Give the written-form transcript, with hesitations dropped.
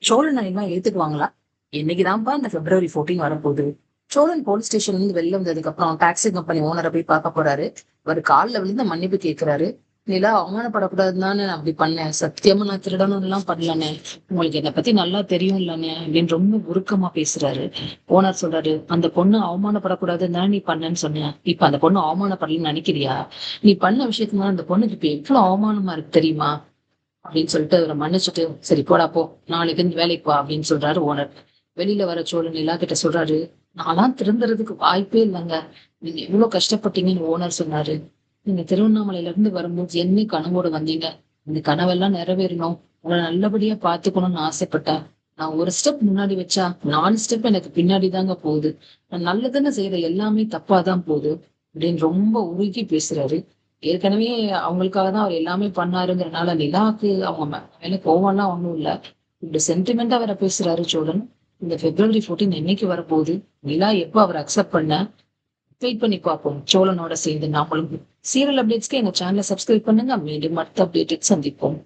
சோழன் எல்லாம் ஏத்துக்குவாங்களா? இன்னைக்குதான்ப்பா இந்த February 14 வரப்போகுது. சோழன் போலீஸ் ஸ்டேஷன்ல இருந்து வெளில வந்ததுக்கு அப்புறம் டாக்ஸி கம்பெனி ஓனரை போய் பார்க்க போறாரு. அவர் கால்ல விழுந்து மன்னிப்பு கேட்கிறாரு. நிலா அவமானப்படக்கூடாதுன்னு தானே நான் அப்படி பண்ணேன். சத்தியமா நான் திருடணும் எல்லாம் பண்ணலனே. உங்களுக்கு என்னை பத்தி நல்லா தெரியும் இல்லனே அப்படின்னு ரொம்ப உருக்கமா பேசுறாரு. ஓனர் சொல்றாரு, அந்த பொண்ணு அவமானப்படக்கூடாதுன்னு தானே நீ பண்ணேன்னு சொன்னேன். இப்ப அந்த பொண்ணு அவமானப்படலன்னு நினைக்கிறியா? நீ பண்ண விஷயத்துனால அந்த பொண்ணுக்கு இப்ப எவ்வளவு அவமானமா இருக்கு தெரியுமா? அப்படின்னு சொல்லிட்டு அவரை மன்னிச்சுட்டு, சரி போடா போ, நாளைக்கு இருந்து வேலைக்கு வா அப்படின்னு சொல்றாரு ஓனர். வெளியில வர சோழன் நிலா கிட்ட சொல்றாரு, நான்லாம் திருந்துறதுக்கு வாய்ப்பே இல்லைங்க. நீங்க எவ்வளவு கஷ்டப்பட்டீங்கன்னு ஓனர் சொன்னாரு. நீங்க திருவண்ணாமலையில இருந்து வரும்போது என்ன கனவோடு வந்தீங்க? இந்த கனவெல்லாம் நிறைவேறணும். உங்களை நல்லபடியா பாத்துக்கணும்னு ஆசைப்பட்டேன். நான் ஒரு ஸ்டெப் முன்னாடி வச்சா 4 ஸ்டெப் எனக்கு பின்னாடி தாங்க போகுது. நான் நல்லதுன்னு செய்யற எல்லாமே தப்பாதான் போகுது அப்படின்னு ரொம்ப உருகி பேசுறாரு. ஏற்கனவே அவங்களுக்காக தான் அவர் எல்லாமே பண்ணாருங்கிறனால நிலாவுக்கு அவங்க மேல கோவம்லாம் ஒண்ணும் இல்ல. இப்படி சென்டிமெண்டா வேற பேசுறாரு சோழன். இந்த February 14 என்னைக்கு வரப்போகுது? நிலா எப்ப அவர் அக்செப்ட் பண்ண? வெயிட் பண்ணி பார்ப்போம். சோழனோட சேர்ந்து நாமளும். சீரியல் அப்டேட்ஸ்க்கு எங்க சேனலை சப்ஸ்கிரைப் பண்ணுங்க. மீண்டும் அடுத்த அப்டேட்டில் சந்திப்போம்.